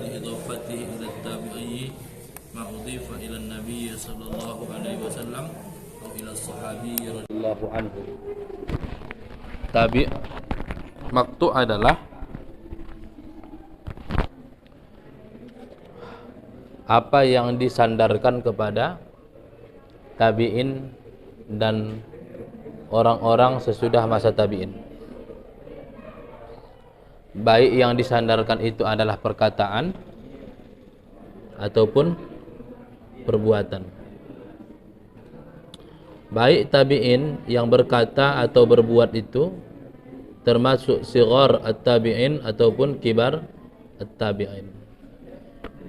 لإضافته إلى التابعي ما أضيف إلى النبي صلى الله عليه وسلم أو إلى الصحابي رضي الله عنه. Tabi' maqtu' adalah apa yang disandarkan kepada tabi'in dan orang-orang sesudah masa tabi'in. Baik yang disandarkan itu adalah perkataan ataupun perbuatan. Baik tabi'in yang berkata atau berbuat itu termasuk sighar at-tabi'in ataupun kibar at-tabi'in.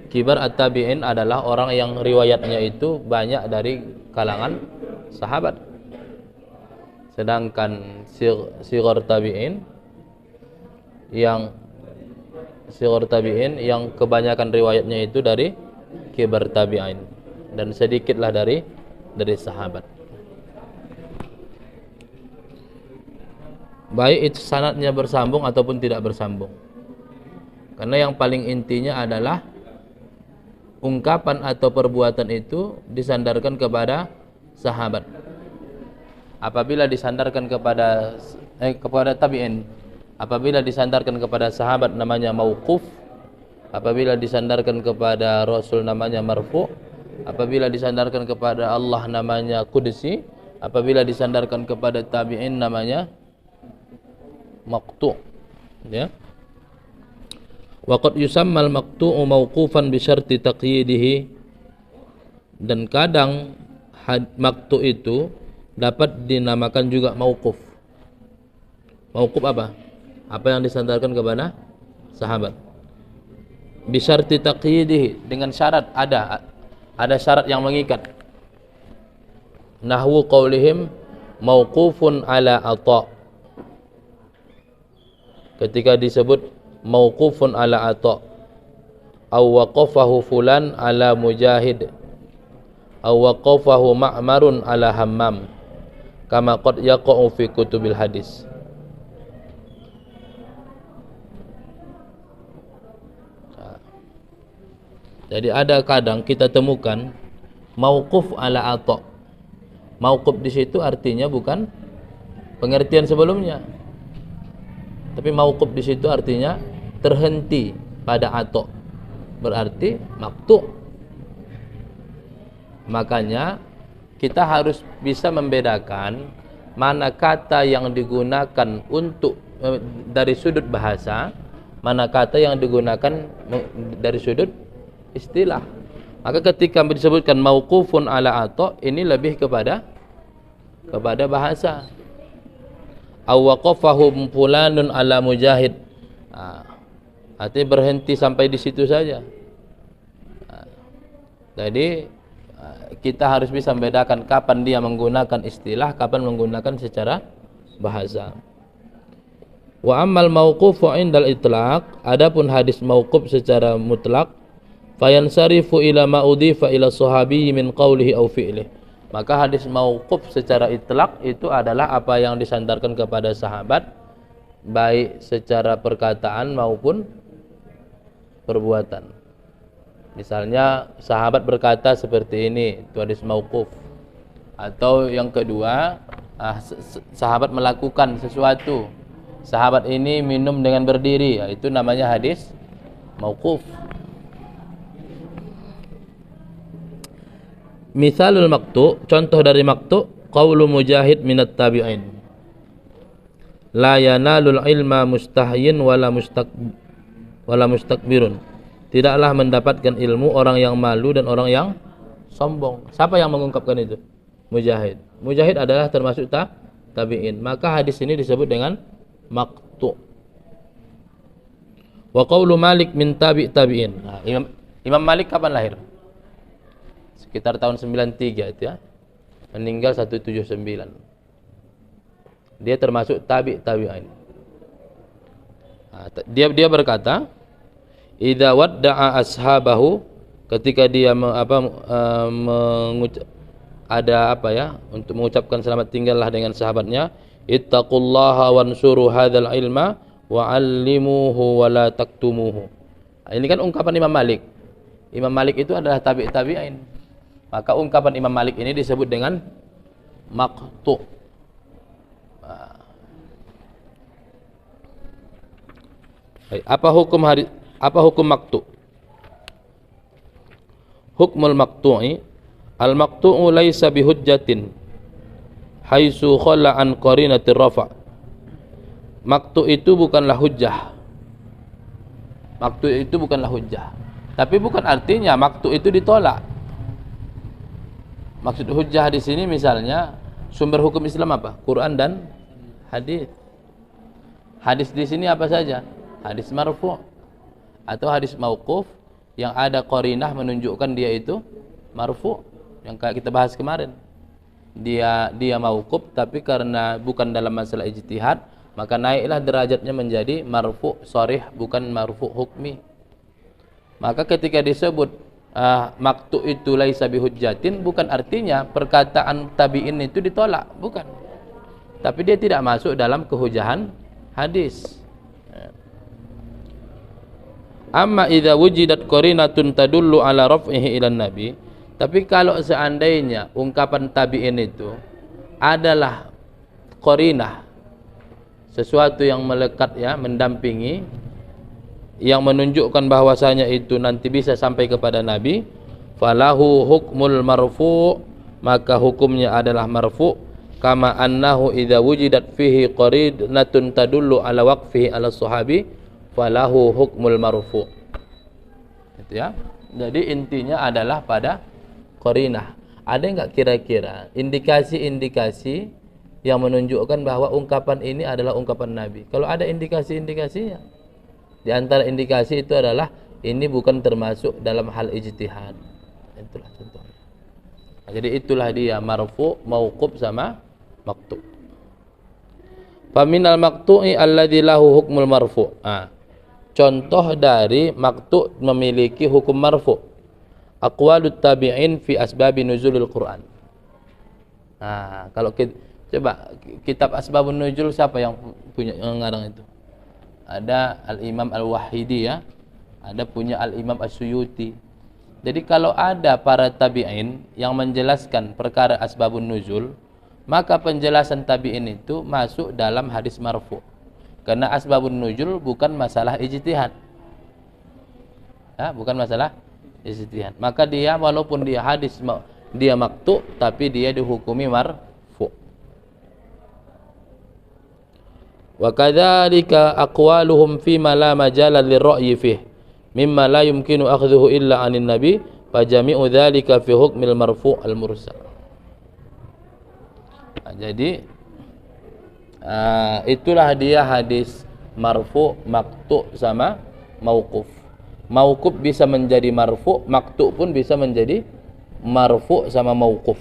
Kibar at-tabi'in adalah orang yang riwayatnya itu banyak dari kalangan sahabat. Sedangkan sighar tabi'in yang kebanyakan riwayatnya itu dari kibar tabi'in dan sedikitlah dari sahabat. Baik itu sanadnya bersambung ataupun tidak bersambung. Karena yang paling intinya adalah ungkapan atau perbuatan itu disandarkan kepada sahabat. Apabila disandarkan kepada tabi'in, apabila disandarkan kepada sahabat namanya mauquf, apabila disandarkan kepada Rasul namanya marfu', apabila disandarkan kepada Allah namanya qudsi, apabila disandarkan kepada tabi'in namanya maqtu', ya. Wa qad yusammal maqtu'u mauqufan bi syarti taqyidihi, dan kadang maqtu' itu dapat dinamakan juga mauquf. Mauquf apa? Apa yang disandarkan kepada sahabat. Bi syarti taqyidihi, dengan syarat, ada syarat yang mengikat. Nahwu qaulihim mauqufun ala Atha. Ketika disebut mauqufun ala Atha, aw waqafahu fulan ala Mujahid, aw waqafahu Ma'marun ala Hammam, kama qad yaqa'u fi kutubil hadis. Jadi ada kadang kita temukan mauquf ala Atha. Mauquf di situ artinya bukan pengertian sebelumnya, tapi mauquf di situ artinya terhenti pada Atha, berarti maqtu'. Makanya kita harus bisa membedakan mana kata yang digunakan untuk dari sudut bahasa, mana kata yang digunakan dari sudut istilah. Maka ketika disebutkan mauqufun ala Atha, ini lebih kepada bahasa. Aw waqafahu fulanun ala Mujahid, artinya berhenti sampai di situ saja. Jadi kita harus bisa membedakan kapan dia menggunakan istilah, kapan menggunakan secara bahasa. Wa ammal mauqufu indal itlaq, adapun hadis mauquf secara mutlak, fayansarifu ila ma udhifa ila sahabi min qawlihi aw fi'lihi. Maka hadis mauquf secara itlaq itu adalah apa yang disandarkan kepada sahabat, baik secara perkataan maupun perbuatan. Misalnya sahabat berkata seperti ini, itu hadis mauquf. Atau yang kedua, sahabat melakukan sesuatu, sahabat ini minum dengan berdiri, itu namanya hadis mauquf. Misalul maqtu', contoh dari maqtu', qaulu Mujahid minat tabi'in, la yanalul ilma mustahyin wala mustakbirun. Tidaklah mendapatkan ilmu orang yang malu dan orang yang sombong. Siapa yang mengungkapkan itu? Mujahid. Mujahid adalah termasuk tabi'in. Maka hadis ini disebut dengan maqtu'. Wa qaulu Malik min tabi'in. Nah, Imam Malik kapan lahir? Sekitar tahun 93 itu ya. Meninggal 179. Dia termasuk tabi'in. Nah, dia berkata, idza wadda'a ashabahu, ketika dia untuk mengucapkan selamat tinggallah dengan sahabatnya, ittaqullaha wansuru hadzal ilma wa 'allimuhu wa la taktumuhu. Ini kan ungkapan Imam Malik. Imam Malik itu adalah tabi'in. Maka ungkapan Imam Malik ini disebut dengan maqtu'. Apa hukum maqtu'? Hukmul maqtu'i, al maqtu'u laisa bihujjatin haitsu khalla an qarinatir rafa'. Maqtu' itu bukanlah hujjah. Maqtu' itu bukanlah hujjah. Tapi bukan artinya maqtu' itu ditolak. Maksud hujjah di sini misalnya sumber hukum Islam apa? Quran dan hadis. Hadis di sini apa saja? Hadis marfu' atau hadis mauquf yang ada qarinah menunjukkan dia itu marfu', yang kayak kita bahas kemarin. Dia mauquf tapi karena bukan dalam masalah ijtihad, maka naiklah derajatnya menjadi marfu' sharih, bukan marfu' hukmi. Maka ketika disebut maqtu' itu laisa bihujjatin, bukan artinya perkataan tabi'in itu ditolak, bukan. Tapi dia tidak masuk dalam kehujahan hadis. Amma idza wujidat qarinatun tadullu ala raf'ihi ila nabi. Tapi kalau seandainya ungkapan tabi'in itu adalah qarinah, sesuatu yang melekat ya, mendampingi, yang menunjukkan bahwasanya itu nanti bisa sampai kepada Nabi, falahu hukmul marfu', maka hukumnya adalah marfu', kama annahu idza wujidat fihi qarinatun tadullu ala waqfihi ala sahabi, falahu hukmul marfu'. Itu ya. Jadi intinya adalah pada qarinah. Ada enggak kira-kira indikasi-indikasi yang menunjukkan bahwa ungkapan ini adalah ungkapan Nabi? Kalau ada indikasi-indikasinya, di antara indikasi itu adalah ini bukan termasuk dalam hal ijtihad. Itulah contohnya. Nah, jadi itulah dia marfu', mauquf sama maqtu'. Faminal maqtu'i alladzi lahu hukmul marfu'. Contoh dari maqtu' memiliki hukum marfu'. Aqwalut tabi'in fi asbabi nuzulil Quran. Kalau coba kitab Asbabun Nuzul siapa yang punya yang ngarang itu? Ada Al-Imam Al-Wahidi ya. Ada punya Al-Imam As-Suyuti. Jadi kalau ada para tabi'in yang menjelaskan perkara Asbabun Nuzul, maka penjelasan tabi'in itu masuk dalam hadis marfu'. Karena Asbabun Nuzul bukan masalah ijtihad. Ya, bukan masalah ijtihad. Maka dia walaupun dia hadis dia maqtu', tapi dia dihukumi marfu'. Wa kadzalika aqwaluhum fi ma la majala lirra'yi fih mimma la yumkinu akhdhuhu illa 'anin nabi fa jami'u dzalika fi hukmil marfu' al mursal. Jadi itulah dia hadis marfu', maqtu' sama mauquf. Mauquf bisa menjadi marfu', maqtu' pun bisa menjadi marfu' sama mauquf.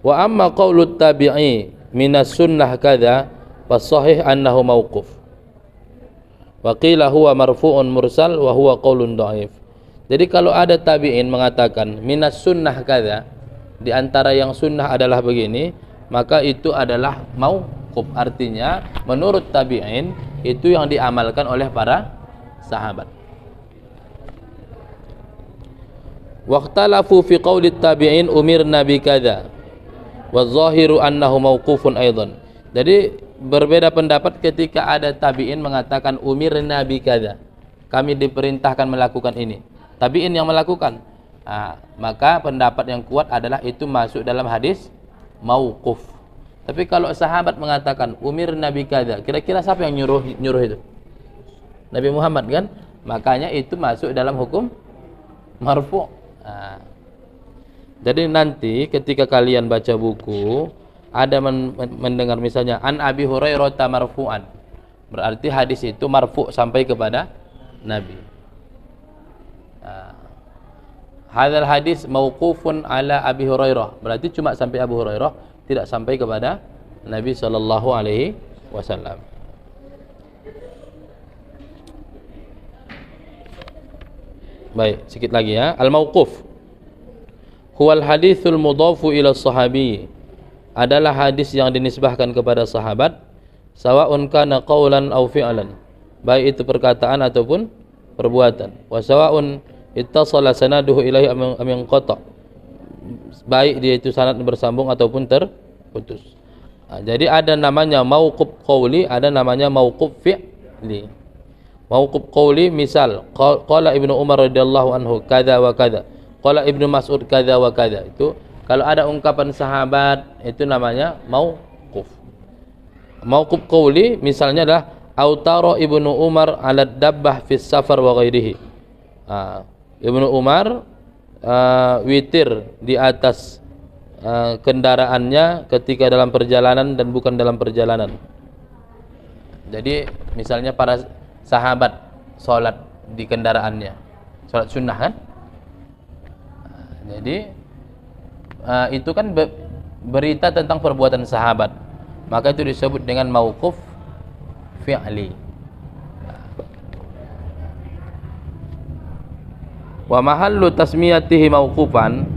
Wa amma qaulut tabi'i minas sunnah kadza fasahih annahu mauquf. Wa qila huwa marfu'un mursal wa huwa qaulun dha'if. Jadi kalau ada tabi'in mengatakan minas sunnah kadza, di antara yang sunnah adalah begini, maka itu adalah mauquf. Artinya menurut tabi'in itu yang diamalkan oleh para sahabat. Waqtalafu fi qaulit tabi'in umirna bi kadza wa zahiru annahu mauqufun aidan. Jadi berbeda pendapat ketika ada tabi'in mengatakan umirna bi kadza, kami diperintahkan melakukan ini. Tabi'in yang melakukan. Maka pendapat yang kuat adalah itu masuk dalam hadis mauquf. Tapi kalau sahabat mengatakan umirna bi kadza, kira-kira siapa yang nyuruh itu? Nabi Muhammad kan? Makanya itu masuk dalam hukum marfu'. Jadi nanti ketika kalian baca buku ada mendengar misalnya an Abi Hurairah marfu'an, berarti hadis itu marfu' sampai kepada Nabi. Hadzal hadis mauqufun ala Abi Hurairah, berarti cuma sampai Abu Hurairah, tidak sampai kepada Nabi sallallahu alaihi wasallam. Baik, sedikit lagi ya. Al-mauquf huwal hadithul mudhafu ila sahabi, adalah hadis yang dinisbahkan kepada sahabat, sawa'un kana qaulan aw fi'lan, baik itu perkataan ataupun perbuatan. Wa sawa'un ittasala sanaduhu ilaihi am yanqata, baik dia itu sanad bersambung ataupun terputus. Jadi ada namanya mauquf qauli, ada namanya mauquf fi'li. Mauquf qauli misal qala Ibnu Umar radhiyallahu anhu kadza wa kadza, qala Ibnu Mas'ud kadza wa kadza. Itu kalau ada ungkapan sahabat itu namanya mauquf. Mauquf qauli misalnya adalah autaro Ibnu Umar ala dabbah fis safar wa ghairihi. Ibnu Umar witir di atas kendaraannya ketika dalam perjalanan dan bukan dalam perjalanan. Jadi misalnya para sahabat sholat di kendaraannya, sholat sunnah kan. Jadi itu kan berita tentang perbuatan sahabat, maka itu disebut dengan mauquf fi'li. Wa mahallu tasmiyatihi mauqufan,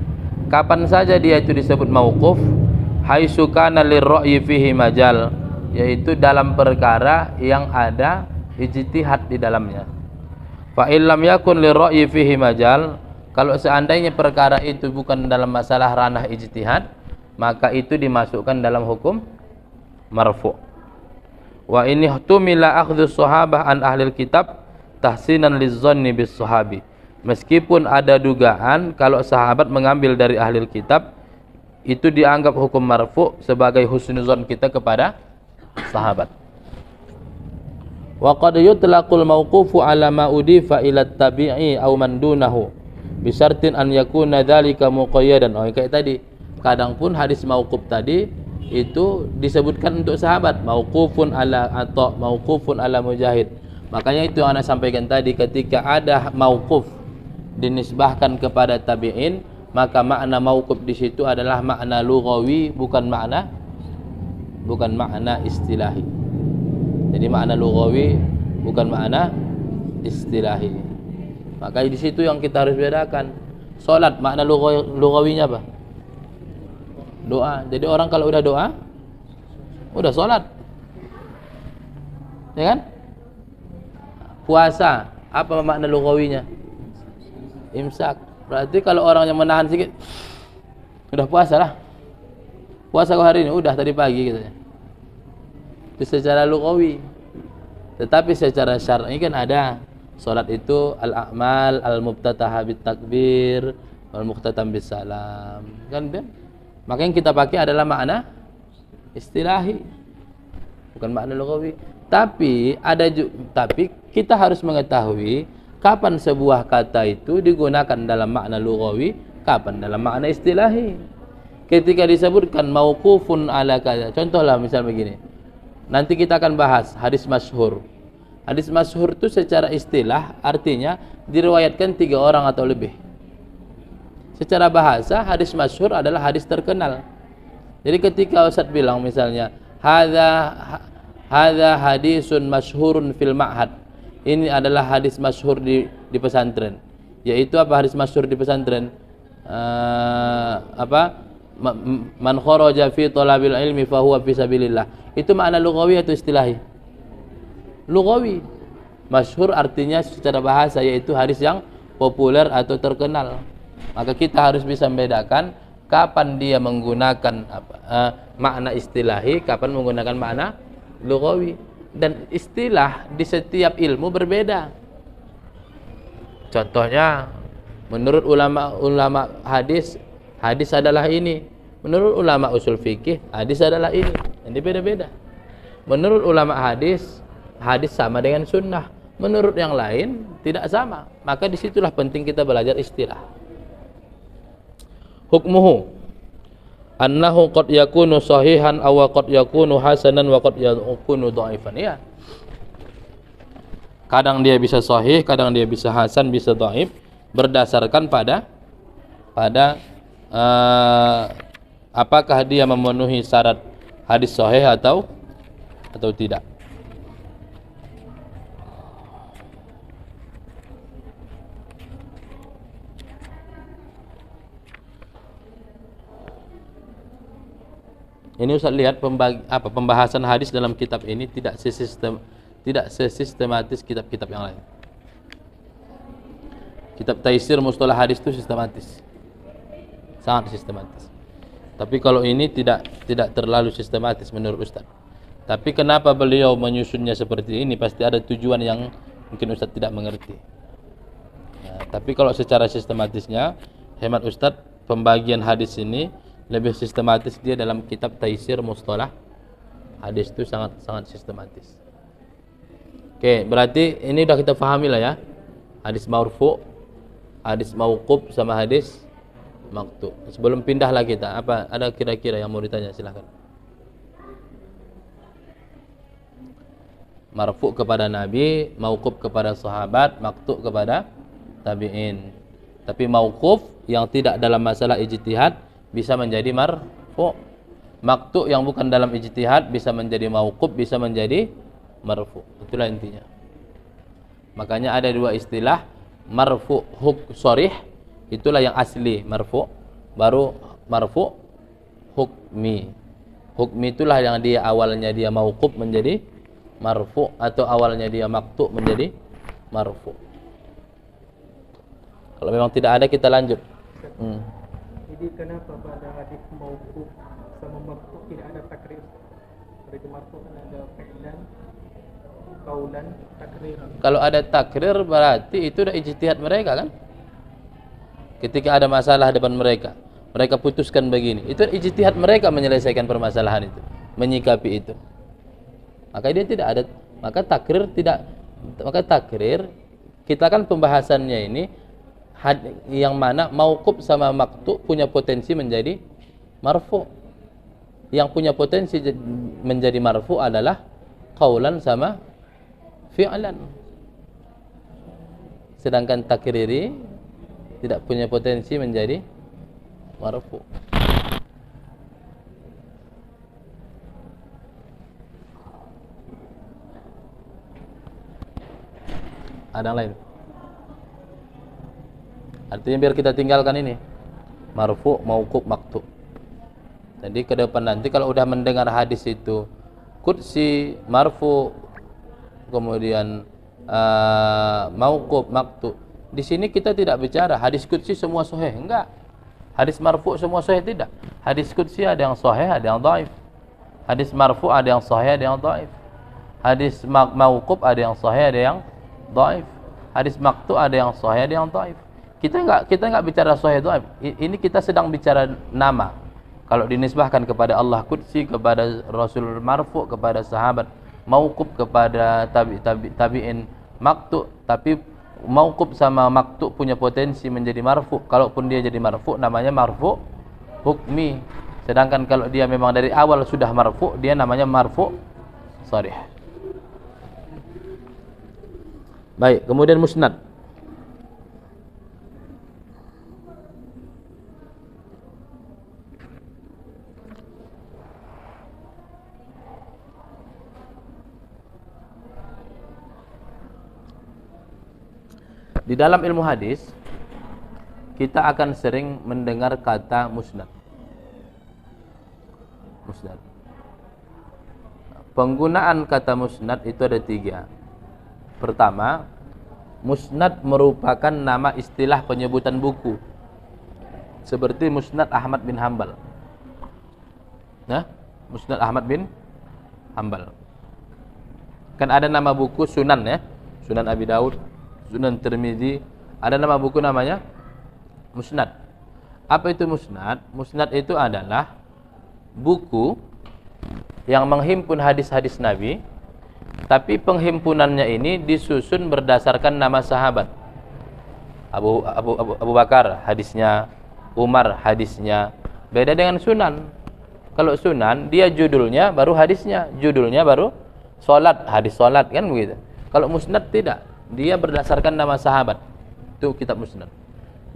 kapan saja dia itu disebut mauquf, haitsu kana lirra'yi fihi majal, yaitu dalam perkara yang ada ijtihad di dalamnya. Fa illam yakun lirra'yi fihi majal, kalau seandainya perkara itu bukan dalam masalah ranah ijtihad, maka itu dimasukkan dalam hukum marfu'. Wa in ihtumila akhdhu sahabah an ahlil kitab tahsinan lizzanni bis sahabi, meskipun ada dugaan kalau sahabat mengambil dari ahli kitab, itu dianggap hukum marfu sebagai husnuzon kita kepada sahabat. Wa qad yutlaqul mauqufu ala ma udifa ila tabi'i aw man dunahu bisartin an yakuna dzalika muqayyadan. Oh, kayak tadi, kadang pun hadis mauquf tadi itu disebutkan untuk sahabat, mauqufun ala Atha, mauqufun ala Mujahid. Makanya itu yang Anda sampaikan tadi, ketika ada mauquf dinisbahkan kepada tabi'in, maka makna mauquf di situ adalah makna lughawi, bukan makna istilahi. Jadi makna lughawi bukan makna istilahi. Maka di situ yang kita harus bedakan. Salat makna lughawinya apa? Doa. Jadi orang kalau udah doa, udah salat. Ya kan? Puasa, apa makna lughawinya? Imsak. Berarti kalau orang yang menahan sedikit, udah puasa lah. Puasa kau hari ini, udah tadi pagi katanya. Itu secara lughawi. Tetapi secara syar'i kan ada. Salat itu al-a'mal al-mubtataha bit takbir wal mukhtatam bis salam. Kan Ben? Maka yang kita pakai adalah makna istilahi, bukan makna lughawi. Tapi kita harus mengetahui kapan sebuah kata itu digunakan dalam makna lughawi, kapan dalam makna istilahi. Ketika disebutkan mauqufun ala kaza, contohlah misal begini. Nanti kita akan bahas hadis masyhur. Hadis masyhur itu secara istilah artinya diriwayatkan 3 orang atau lebih. Secara bahasa hadis masyhur adalah hadis terkenal. Jadi ketika Ustaz bilang misalnya hadza hadisun masyhurun fil ma'had, ini adalah hadis masyhur di pesantren. Yaitu apa hadis masyhur di pesantren? Man kharaja fi talabil ilmi fa huwa fi sabilillah. Itu makna lughawi atau istilahi? Lughawi. Masyhur artinya secara bahasa yaitu hadis yang populer atau terkenal. Maka kita harus bisa membedakan kapan dia menggunakan makna istilahi, kapan menggunakan makna lughawi. Dan istilah di setiap ilmu berbeda. Contohnya, menurut ulama hadis adalah ini. Menurut ulama usul fikih, hadis adalah ini. Jadi beda-beda. Menurut ulama hadis sama dengan sunnah. Menurut yang lain tidak sama. Maka disitulah penting kita belajar istilah. Hukmuhu annahu qad yakunu sahihan aw qad yakunu hasanan wa qad yakunu dhaifan. Ya. Kadang dia bisa sahih, kadang dia bisa hasan, bisa dhaif, berdasarkan pada apakah dia memenuhi syarat hadis sahih atau tidak. Ini Ustaz lihat pembahasan hadis dalam kitab ini tidak tidak sesistematis kitab-kitab yang lain. Kitab Taisir Mustalah Hadis itu sistematis, sangat sistematis. Tapi kalau ini tidak terlalu sistematis menurut Ustaz. Tapi kenapa beliau menyusunnya seperti ini? Pasti ada tujuan yang mungkin Ustaz tidak mengerti. Nah, tapi kalau secara sistematisnya, hemat Ustaz, pembagian hadis ini lebih sistematis dia dalam kitab Taisir Mustalah Hadis itu sangat sistematis. Oke, berarti ini udah kita pahami lah ya. Hadis marfu, hadis mauquf sama hadis maqtu. Sebelum pindahlah kita, apa ada kira-kira yang mau ditanya? Silakan. Marfu kepada Nabi, mauquf kepada sahabat, maqtu kepada tabi'in. Tapi mauquf yang tidak dalam masalah ijtihad bisa menjadi marfu. Maqtu yang bukan dalam ijtihad bisa menjadi mauquf, bisa menjadi marfu. Itulah intinya. Makanya ada dua istilah, marfu sharih, itulah yang asli marfu, baru marfu hukmi. Hukmi itulah yang dia awalnya dia mauquf menjadi marfu, atau awalnya dia maqtu menjadi marfu. Kalau memang tidak ada kita lanjut. Jadi kenapa pada hadis mauquf sama maqtu tidak ada takrir? Berarti marfu kan ada fi'lan, qaulan, takriran. Kalau ada takrir berarti itu udah ijtihad mereka kan? Ketika ada masalah depan mereka, mereka putuskan begini. Itu ijtihad mereka menyelesaikan permasalahan itu, menyikapi itu. Maka dia tidak ada, maka takrir kita kan pembahasannya ini yang mana mauquf sama maqtu punya potensi menjadi marfu. Yang punya potensi menjadi marfu adalah qaulan sama fi'lan. Sedangkan takriri tidak punya potensi menjadi marfu. Ada yang lain? Artinya biar kita tinggalkan ini marfu, mauquf, maqtu. Jadi ke depan nanti kalau udah mendengar hadis itu qudsi, marfu, kemudian mauquf, maqtu. Di sini kita tidak bicara hadis qudsi semua sahih, enggak. Hadis marfu semua sahih, tidak. Hadis qudsi ada yang sahih, ada yang dhaif. Hadis marfu ada yang sahih, ada yang dhaif. Hadis mauquf ada yang sahih, ada yang dhaif. Hadis maqtu ada yang sahih, ada yang dhaif. Kita enggak bicara sahih dhaif. Ini kita sedang bicara nama. Kalau dinisbahkan kepada Allah qudsi, kepada Rasul marfu, kepada sahabat mauquf, kepada tabi'in maqtu. Tapi mauquf sama maqtu punya potensi menjadi marfu. Kalaupun dia jadi marfu namanya marfu hukmi. Sedangkan kalau dia memang dari awal sudah marfu, dia namanya marfu sharih. Baik, kemudian musnad. Di dalam ilmu hadis kita akan sering mendengar kata musnad. Musnad. Penggunaan kata musnad itu ada 3. Pertama, musnad merupakan nama istilah penyebutan buku. Seperti Musnad Ahmad bin Hanbal. Nah, Musnad Ahmad bin Hanbal. Kan ada nama buku Sunan ya, Sunan Abi Daud, Sunan Tirmizi, ada nama buku namanya Musnad. Apa itu Musnad? Musnad itu adalah buku yang menghimpun hadis-hadis Nabi, tapi penghimpunannya ini disusun berdasarkan nama sahabat. Abu Bakar hadisnya, Umar hadisnya. Beda dengan Sunan. Kalau Sunan dia judulnya baru hadisnya, judulnya baru salat, hadis salat kan begitu. Kalau Musnad tidak. Dia berdasarkan nama sahabat. Itu kitab musnad.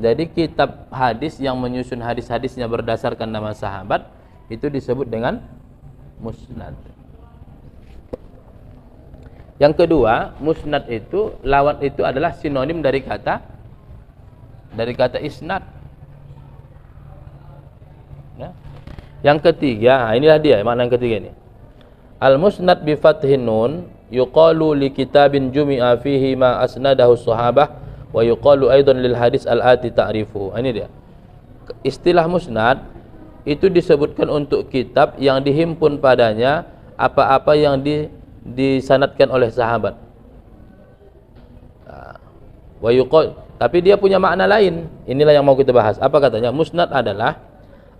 Jadi kitab hadis yang menyusun hadis-hadisnya berdasarkan nama sahabat itu disebut dengan musnad. Yang kedua, musnad itu lawan itu adalah sinonim dari kata isnad. Ya. Yang ketiga, inilah dia makna yang ketiga ini. Al musnad bi fathin nun yuqalu li kitabin jumi'a fihi ma asnadahu sahabah wa yuqalu aidan lil hadis al-ati ta'rifu. Ini dia. Istilah musnad itu disebutkan untuk kitab yang dihimpun padanya apa-apa yang disanadkan oleh sahabat. Wa yuqal, tapi dia punya makna lain. Inilah yang mau kita bahas. Apa katanya? Musnad adalah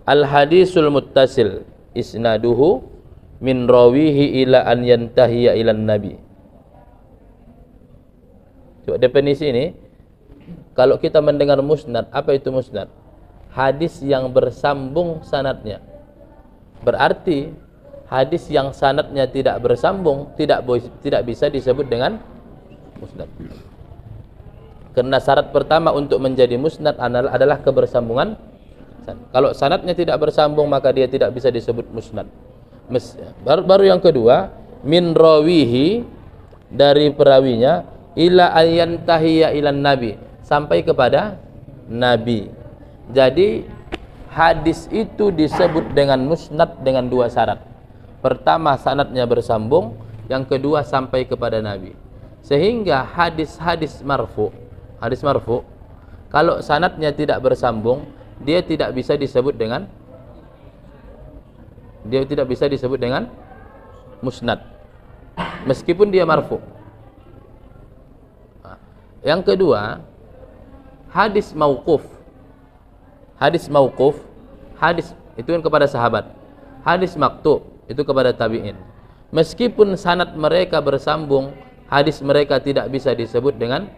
al-hadisul muttasil isnaduhu min rawihi ila an yantahiya ilan nabi. Coba definisi ini. Kalau kita mendengar musnad, apa itu musnad? Hadis yang bersambung sanadnya. Berarti hadis yang sanadnya tidak bersambung tidak bisa disebut dengan musnad. Karena syarat pertama untuk menjadi musnad adalah kebersambungan. Kalau sanadnya tidak bersambung maka dia tidak bisa disebut musnad. Baru yang kedua, min rawihi, dari perawinya, ila ayantahiya ilan nabi, sampai kepada nabi. Jadi hadis itu disebut dengan musnad dengan dua syarat. Pertama, sanadnya bersambung, yang kedua sampai kepada nabi. Sehingga hadis marfu, kalau sanadnya tidak bersambung, dia tidak bisa disebut dengan musnad, meskipun dia marfu. Yang kedua, hadis mauquf itu kan kepada sahabat. Hadis maqtu itu kepada tabi'in. Meskipun sanad mereka bersambung, hadis mereka tidak bisa disebut dengan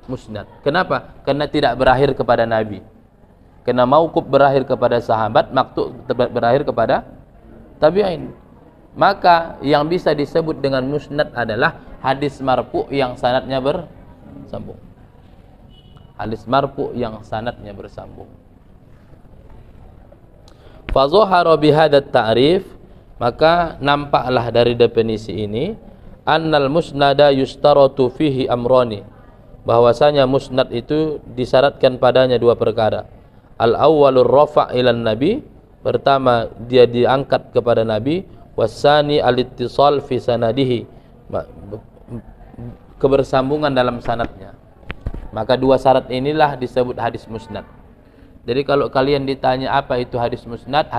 musnad. Kenapa? Karena tidak berakhir kepada nabi. Karena mauquf berakhir kepada sahabat, maqtu berakhir kepada tabi'in. Maka yang bisa disebut dengan musnad adalah hadis marfu yang sanadnya bersambung. Hadis marfu yang sanadnya bersambung. Fa dhahara bi hadzal ta'rif, maka nampaklah dari definisi ini, annal musnada yustaratu fihi amrani, bahwasanya musnad itu disyaratkan padanya dua perkara. Al-awwalur rafa' ilan nabi, pertama dia diangkat kepada nabi, wasani al-ittisal fi sanadihi, kebersambungan dalam sanadnya. Maka dua syarat inilah disebut hadis musnad. Jadi kalau kalian ditanya apa itu hadis musnad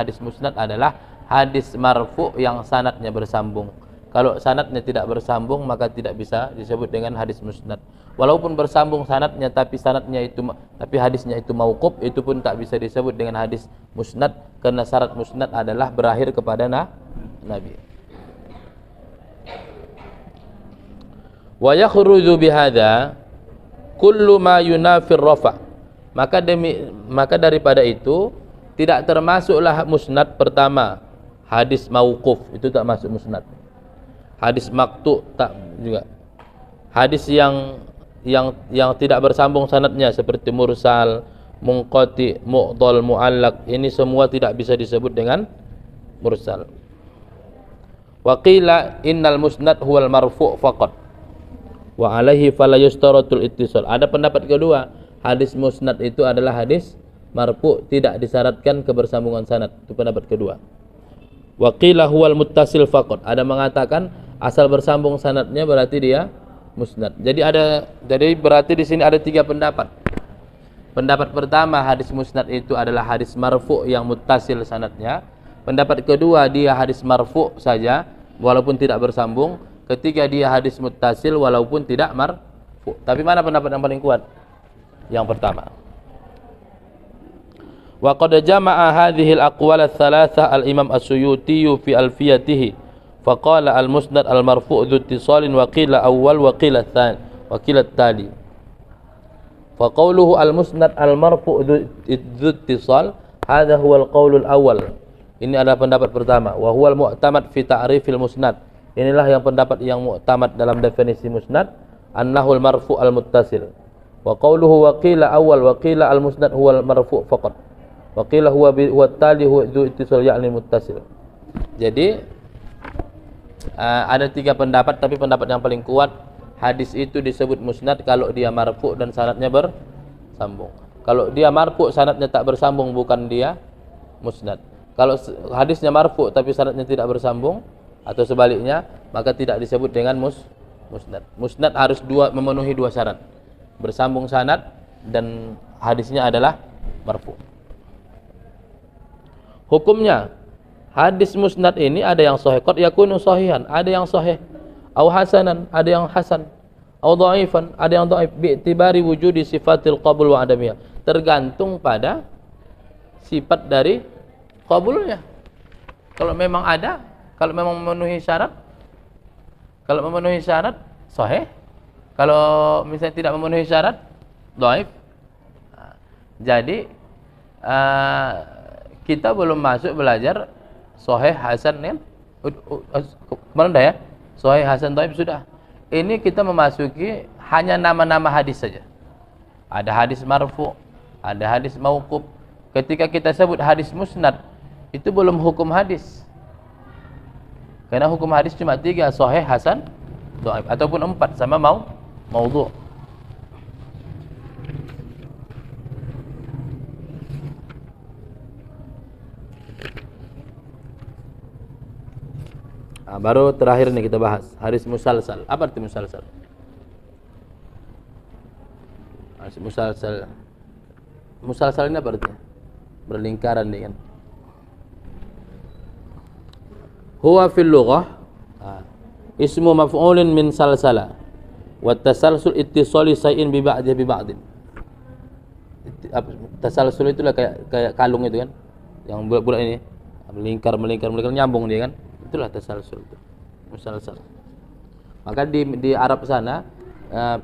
adalah hadis marfu yang sanadnya bersambung. Kalau sanadnya tidak bersambung maka tidak bisa disebut dengan hadis musnad. Walaupun bersambung sanadnya tapi hadisnya itu mauquf, itu pun tak bisa disebut dengan hadis musnad, karena syarat musnad adalah berakhir kepada nabi. Wa yakhruju bihadza kullu ma yunafir rafa'. Maka daripada itu tidak termasuklah musnad. Pertama, hadis mauquf itu tak masuk musnad. Hadis maqtu tak juga. Hadis yang tidak bersambung sanadnya seperti mursal, munqati, mu'dhal, mu'allaq, ini semua tidak bisa disebut dengan mursal. Wa qila innal musnad huwal marfu' faqat wa alaihi fala yushtaratul ittisal. Ada pendapat kedua, hadis musnad itu adalah hadis marfu', tidak disyaratkan kebersambungan sanad. Itu pendapat kedua. Wa qila huwal muttasil faqat. Ada mengatakan asal bersambung sanadnya berarti dia musnad. Jadi berarti di sini ada tiga pendapat. Pendapat pertama, hadis musnad itu adalah hadis marfu' yang muttasil sanadnya. Pendapat kedua, dia hadis marfu' saja walaupun tidak bersambung. Ketiga, dia hadis muttasil walaupun tidak marfu'. Tapi mana pendapat yang paling kuat? Yang pertama. Wa qad jama'a hadhihi al-aqwal ats-tsalatsah al-Imam As-Suyuti fi alfiyatihi. Faqala al-musnad al-marfu' dhu ittisalin wa qila awwal wa qila tsani wa qila tali. Fa qawluhu al-musnad al-marfu' dhu ittisal, hadha huwa al-qawl al-awwal. Ini adalah pendapat pertama. Wa huwa al-mu'tamad fi ta'rifil musnad. Inilah yang pendapat yang mu'tamad dalam definisi musnad, annahu al-marfu' al-muttasil. Wa qawluhu wa qila awwal wa qila al-musnad huwa al-marfu' faqat. Wa qila huwa at-tali huwa dhu ittisal ya'ni muttasil. Jadi ada tiga pendapat, tapi pendapat yang paling kuat, hadis itu disebut musnad kalau dia marfu' dan sanadnya bersambung. Kalau dia marfu' sanadnya tak bersambung, bukan dia musnad. Kalau hadisnya marfu' tapi sanadnya tidak bersambung atau sebaliknya, maka tidak disebut dengan Musnad. Musnad harus memenuhi dua syarat. Bersambung sanad dan hadisnya adalah marfu. Hukumnya hadis musnad ini ada yang sahih, qad yakunu sahihan, ada yang sahih, au hasanan, ada yang hasan, au dhaifan, ada yang dhaif bi i'tibari wujudi sifatil qabul wa adamiyah. Tergantung pada sifat dari qabulnya. Kalau memang ada, kalau memang memenuhi syarat, sahih. Kalau misalnya tidak memenuhi syarat, dhaif. Jadi kita belum masuk belajar sahih, hasan kan? Kemarin dah ya? Sahih, hasan, dhaif sudah. Ini kita memasuki hanya nama-nama hadis saja. Ada hadis marfu, ada hadis mauquf. Ketika kita sebut hadis musnad, itu belum hukum hadis. Karena hukum hadis cuma 3, sahih, hasan, dhaif, ataupun 4 sama maudhu'. Baru terakhir nih kita bahas hadis musalsal. Apa arti musalsal? Hadis musalsal. Musalsal ini apa artinya? Berlingkaran nih kan. Huwa fil lughah ismu maf'ulin min salsala wa tasalsul ittisali shay'in bi ba'dihi bi ba'din. Tasalsul itu lah kayak kalung itu kan, yang bulat-bulat ini melingkar nyambung dia kan. Itulah tasalsul itu, musalsal. Maka di Arab sana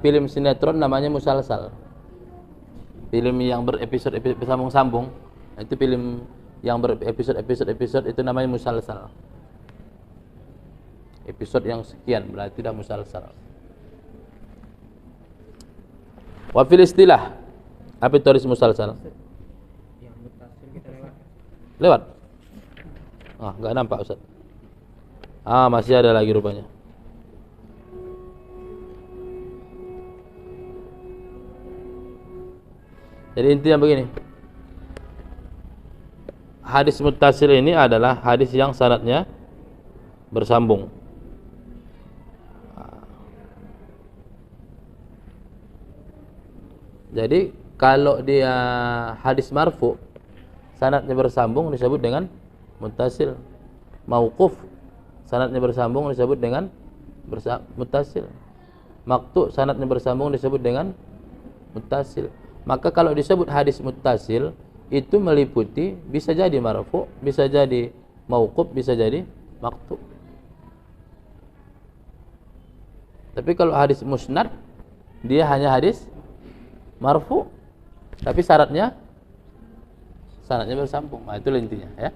film sinetron namanya musalsal. Film yang berepisode bersambung-sambung, itu film yang berepisode itu namanya musalsal. Episode yang sekian berarti dah musalsal. Wa fil istilah, apa itu hadis musalsal? Yang mutasil kita Lewat? Enggak nampak Ustaz. Masih ada lagi rupanya. Jadi intinya begini. Hadis muttasil ini adalah hadis yang sanadnya bersambung. Jadi kalau dia hadis marfu, sanadnya bersambung disebut dengan muttasil. Mauquf, sanadnya bersambung disebut dengan muttasil. Maqtu, sanadnya bersambung disebut dengan muttasil. Maka kalau disebut hadis muttasil, itu meliputi bisa jadi marfu, bisa jadi mauquf, bisa jadi maqtu. Tapi kalau hadis musnad, dia hanya hadis marfu, tapi sanadnya bersambung. Itu intinya ya.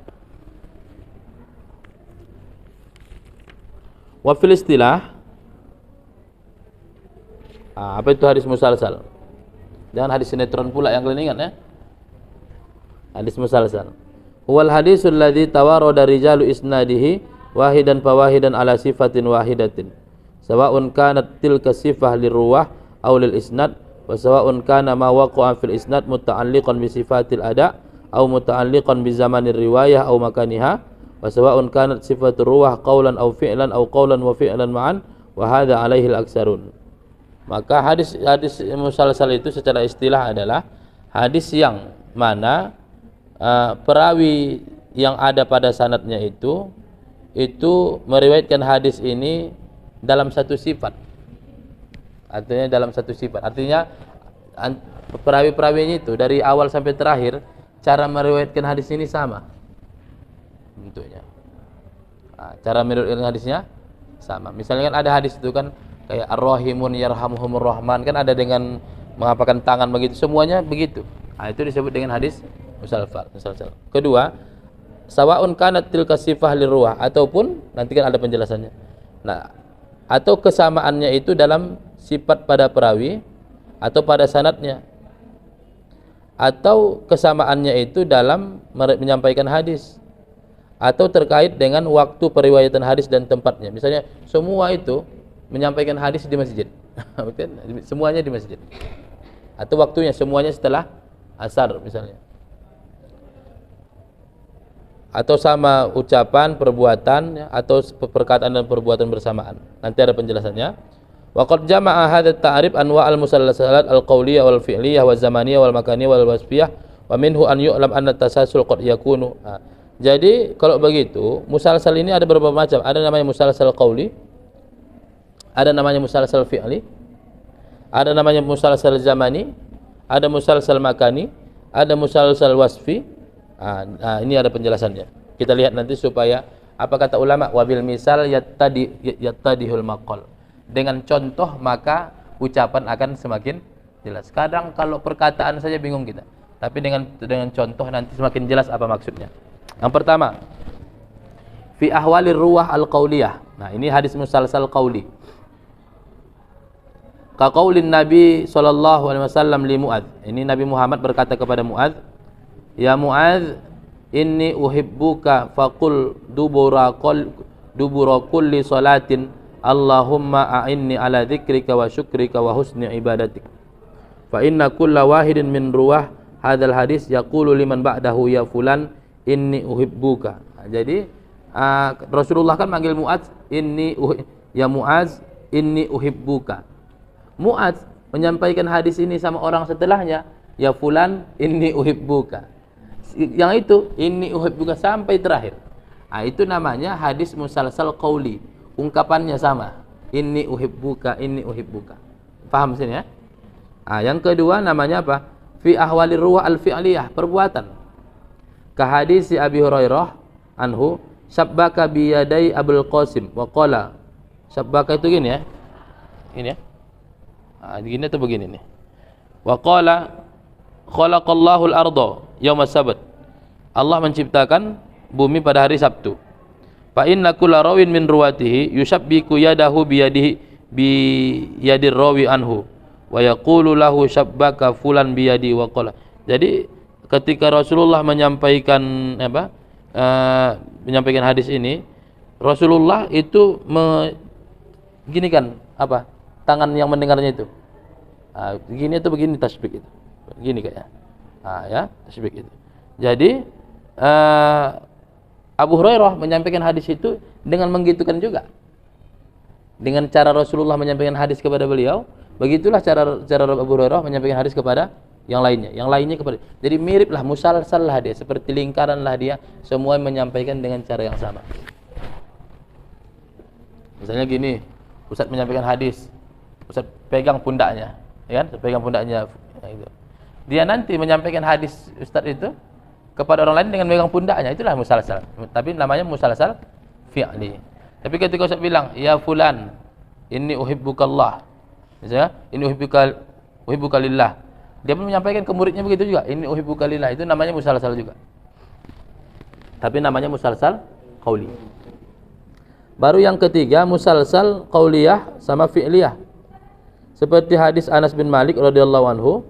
Wa fil istilah, apa itu hadis musalsal? Jangan hadis sinetron pula yang kalian ingat ya. Hadis musalsal. Wal hadisul ladzi tawarada rijalu isnadihi wahidan fawahidan ala sifatin wahidatin. Sawa'un kanat tilka sifah liruwah aw lil isnad wa sawa'un kana ma waqa'a fil isnad muta'alliqan bi sifatil ada aw muta'alliqan bi zamanir riwayah aw makaniha. Wa sawa'un kanat sifatur ruwah qaulan aw fi'lan aw qaulan wa fi'lan ma'an wa hadza alaihi al-aktsarun. Maka hadis musalsal itu secara istilah adalah hadis yang mana perawi yang ada pada sanadnya itu meriwayatkan hadis ini dalam satu sifat. Artinya dalam satu sifat. Artinya perawi-perawinya itu dari awal sampai terakhir cara meriwayatkan hadis ini sama. Bentuknya. Cara meriwayatkan hadisnya sama. Misalnya kan ada hadis itu kan kayak ar-rahimun yarhamuhumur rahman, kan ada dengan mengapakkan tangan begitu, semuanya begitu. Itu disebut dengan hadis musalsal. Kedua, sawa'un kanat tilka sifah liruwah, ataupun nanti kan ada penjelasannya. Nah, atau kesamaannya itu dalam sifat pada perawi atau pada sanadnya, atau kesamaannya itu dalam menyampaikan hadis, atau terkait dengan waktu periwayatan hadis dan tempatnya. Misalnya semua itu menyampaikan hadis di masjid. Semuanya di masjid. Atau waktunya semuanya setelah asar misalnya. Atau sama ucapan, perbuatan, atau perkataan dan perbuatan bersamaan. Nanti ada penjelasannya. Wa qad jama'a hadha at-ta'rif anwa' al-musalsalat al-qawliyah wal fi'liyah wal zamaniyah wal makaniyah wal wasfiyah wa minhu an yu'lam anna tasalsul qad yakunu. Jadi kalau begitu, musalsal ini ada beberapa macam. Ada namanya musalsal qawli, ada namanya musalsal fi'li, ada namanya musalsal zamani, ada musalsal makani, ada musalsal wasfi. Ini ada penjelasannya. Kita lihat nanti supaya apa kata ulama, wabil misal yattadihul maqal. Dengan contoh maka ucapan akan semakin jelas. Kadang kalau perkataan saja bingung kita, tapi dengan contoh nanti semakin jelas apa maksudnya. Yang pertama, fi ahwalir ruwah al-qauliyah. Nah, ini hadis musalsal qauli. Ka qaulin Nabi sallallahu alaihi wasallam li Muadz. Ini Nabi Muhammad berkata kepada Muadz, "Ya Muadz, inni uhibbuka faqul dubura kulli salatin Allahumma a'inni ala dzikrika wa syukrika wa husni ibadatik." Fa inna kulla wahidin min ruwah hadzal hadis yaqulu liman ba'dahu ya fulan inni uhibbuka. Jadi Rasulullah kan manggil Muadz, ya Muadz inni uhibbuka. Muadz menyampaikan hadis ini sama orang setelahnya, ya fulan inni uhibbuka. Yang itu inni uhibbuka sampai terakhir. Itu namanya hadis musalsal qauli. Ungkapannya sama. Inni uhibbuka, inni uhibbuka. Paham sini ya? Yang kedua namanya apa? Fi ahwalir ruwah al-fi'liyah, perbuatan. Ka hadis Abi Hurairah anhu, sabbaka bi yadai Abul Qasim wa qala. Sabbaka itu gini ya. Ini ya. Gini atau begini nih. Wa qala khalaqallahu al-arda yauma sabt. Allah menciptakan bumi pada hari Sabtu. Fa inna kulla rawin min ruwatihi yushabbiku yadahu bi yadir rawi anhu wa yaqulu lahu shabbaka fulan bi yadi wa qala. Jadi ketika Rasulullah menyampaikan menyampaikan hadis ini, Rasulullah itu beginikan tangan yang mendengarnya itu. Begini atau begini tasbih itu. Begini kayaknya. Ya, tasbih itu. Jadi Abu Hurairah menyampaikan hadis itu dengan menggitukan juga. Dengan cara Rasulullah menyampaikan hadis kepada beliau, begitulah cara Abu Hurairah menyampaikan hadis kepada yang lainnya kepada. Jadi miriplah, musalsal lah dia, seperti lingkaran lah dia, semua menyampaikan dengan cara yang sama. Misalnya gini, Ustaz menyampaikan hadis, Ustaz pegang pundaknya, ya kan? Pegang pundaknya, itu. Dia nanti menyampaikan hadis Ustaz itu kepada orang lain dengan megang pundaknya, itulah musalsal. Tapi namanya musalsal fi'li. Tapi ketika Ustaz bilang, ya fulan, inni uhibbukallah, misalnya, inni uhibbuka lillah, dia pun menyampaikan ke muridnya begitu juga, inni uhibbuka lillah, itu namanya musalsal juga. Tapi namanya musalsal qauli. Baru yang ketiga, musalsal qauliyah sama fi'liyah. Seperti hadis Anas bin Malik radhiyallahu anhu,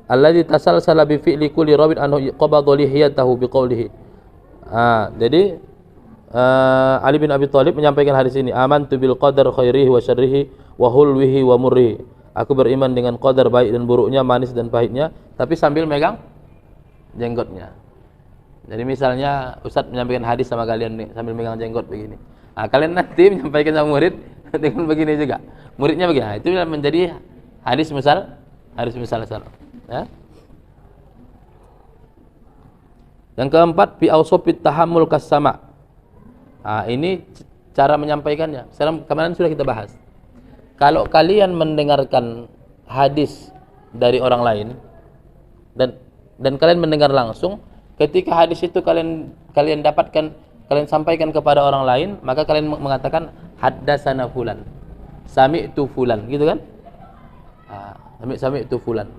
alladzi tasalsala bi fi'li kulli rawin anhu qabada lihiyatahu biqaulihi. Jadi Ali bin Abi Thalib menyampaikan hadis ini, amantu bil qadar khairihi wa syarrihi wa hulwihi wa murrihi. Aku beriman dengan qadar baik dan buruknya, manis dan pahitnya, tapi sambil megang jenggotnya. Jadi misalnya Ustaz menyampaikan hadis sama kalian nih, sambil megang jenggot begini. Kalian nanti menyampaikan sama murid dengan begini juga. Muridnya begini. Itu menjadi hadis musalsal. Ya. Yang keempat, fi awsafit tahammul kas-sama'. Ini cara menyampaikannya. Kemarin sudah kita bahas. Kalau kalian mendengarkan hadis dari orang lain dan kalian mendengar langsung, ketika hadis itu kalian dapatkan, kalian sampaikan kepada orang lain, maka kalian mengatakan haddatsana fulan, sami'tu fulan, gitu kan? Sami'tu fulan.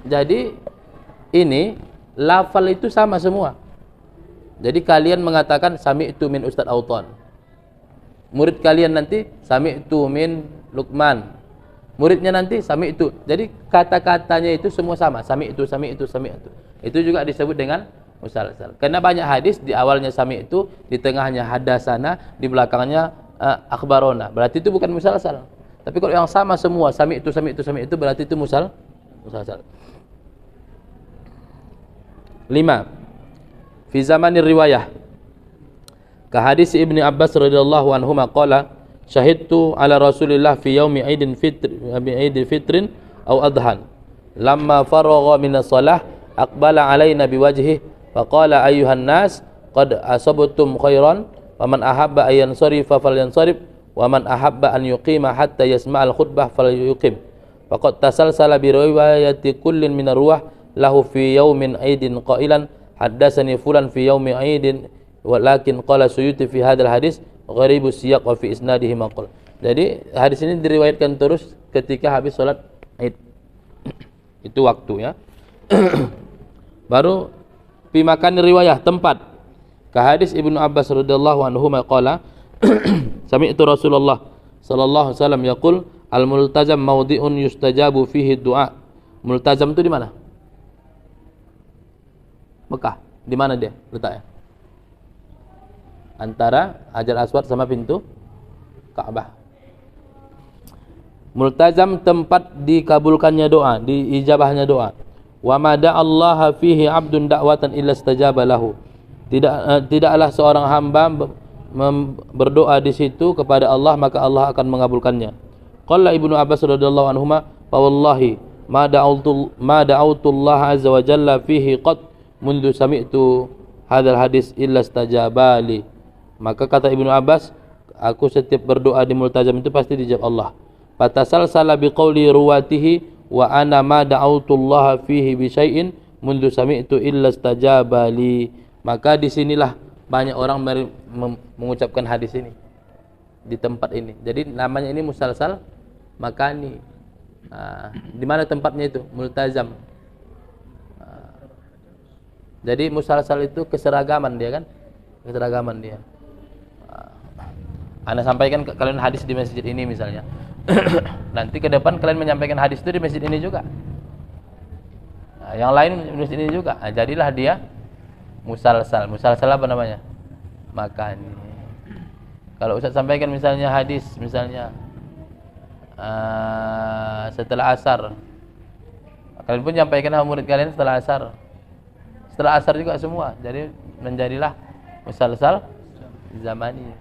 Jadi ini lafal itu sama semua. Jadi kalian mengatakan sami'tu min Ustaz Auton. Murid kalian nanti sami'tu min Luqman. Muridnya nanti sami'tu. Jadi kata-katanya itu semua sama, sami'tu. Itu juga disebut dengan musalsal. Karena banyak hadis di awalnya sami'tu, di tengahnya hadatsana, di belakangnya akhbarona. Berarti itu bukan musalsal. Tapi kalau yang sama semua sami'tu berarti itu musalsal. 5. Fi zamanir riwayah. Ka hadis Ibnu Abbas radhiyallahu anhu qala syahidtu ala Rasulillah fi yaumi Aidil Fitrin aw adhan lamma faragha min as-salah aqbala alaina biwajhihi faqala ayyuhan nas qad asabtum khairan wa man ahabba an yansarifa falyansarif wa man ahabba an yuqima hatta yasma'al khutbah falyuqim faqad tasalsala bi riwayati kullin min ar-ruwah lahu fi yaumin aidin qailan haddatsani fulan fi yaumi aidin walakin qala Suyuti fi hadzal hadis gharibus siyaq wa fi isnadihi maqal. Jadi hadis ini diriwayatkan terus ketika habis salat Id. Itu waktu ya. Baru pimakan riwayah tempat. Ka hadis Ibnu Abbas radhiyallahu anhu maqala sami'tu Rasulullah sallallahu alaihi wasallam yaqul al-multazam mawdi'un yustajabu fihi du'a. Multazam itu di mana? Mekah. Di mana dia letaknya? Antara Hajar Aswad sama pintu Ka'bah. Multazam tempat dikabulkannya doa, diijabahnya doa. Wa ma da'allaha fihi 'abdun da'watan illa istajaba lahu. Tidaklah seorang hamba berdoa di situ kepada Allah maka Allah akan mengabulkannya. Qala Ibnu Abbas radhiyallahu anhuma fa wallahi ma da'autu Allah azza wa jalla fihi qad mundu sami'tu hadzal hadis illa istajabali. Maka kata Ibnu Abbas, aku setiap berdoa di multazam itu pasti dijawab Allah. Fatasalsala biqauli ruwatihi wa ana ma da'autu Allah fihi bi syai'in mundu sami'tu illa istajabali. Maka disinilah banyak orang mengucapkan hadis ini di tempat ini. Jadi namanya ini musalsal makani. Di mana tempatnya itu? Multazam. Jadi musalsal itu keseragaman dia kan? Keseragaman dia. Anda sampaikan kalian hadis di masjid ini misalnya. Nanti ke depan kalian menyampaikan hadis itu di masjid ini juga. Yang lain di masjid ini juga. Jadilah dia musalsal. Musalsal apa namanya? Makani. Kalau Ustaz sampaikan misalnya hadis misalnya setelah asar, kalian pun sampaikan sama murid kalian setelah asar. Setelah asar juga semua. Jadi menjadilah musalsal zamani.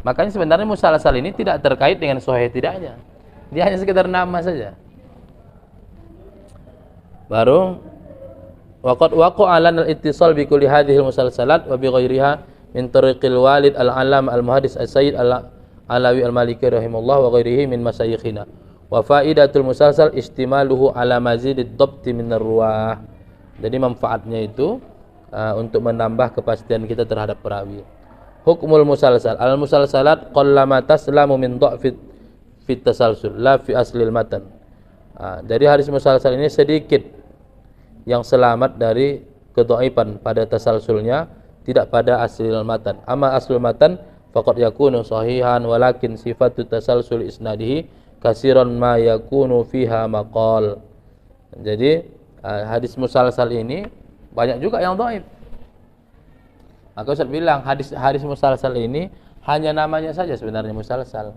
Makanya sebenarnya musalsal ini tidak terkait dengan sahih tidaknya. Dia hanya sekedar nama saja. Baru waqad waqa'a lana al-ittisal bi kulli hadhihi al-musalsalat wa bi ghairiha min tariqil walid al-alam al-muhaddis as-sayyid al-alawi al-maliki rahimahullah wa ghairihi min masyayikhina. Wa faidatul musalsal istimaluhu ala mazidid dhabti min ar-ruwah. Jadi manfaatnya itu untuk menambah kepastian kita terhadap perawi. Hukmul musalsal. Al-musalsalat qallama taslamu min dha'fit fit tasalsul la fi aslil matan. Jadi hadis musalsal ini sedikit yang selamat dari kedhaifan pada tasalsulnya, tidak pada aslil matan. Amma aslul matan faqad yakunu sahihan walakin sifatu tasalsul isnadihi kasiran ma yakunu fiha maqal. Jadi hadis musalsal ini banyak juga yang dhaif. Maka Ustaz bilang hadis musalsal ini hanya namanya saja sebenarnya musalsal.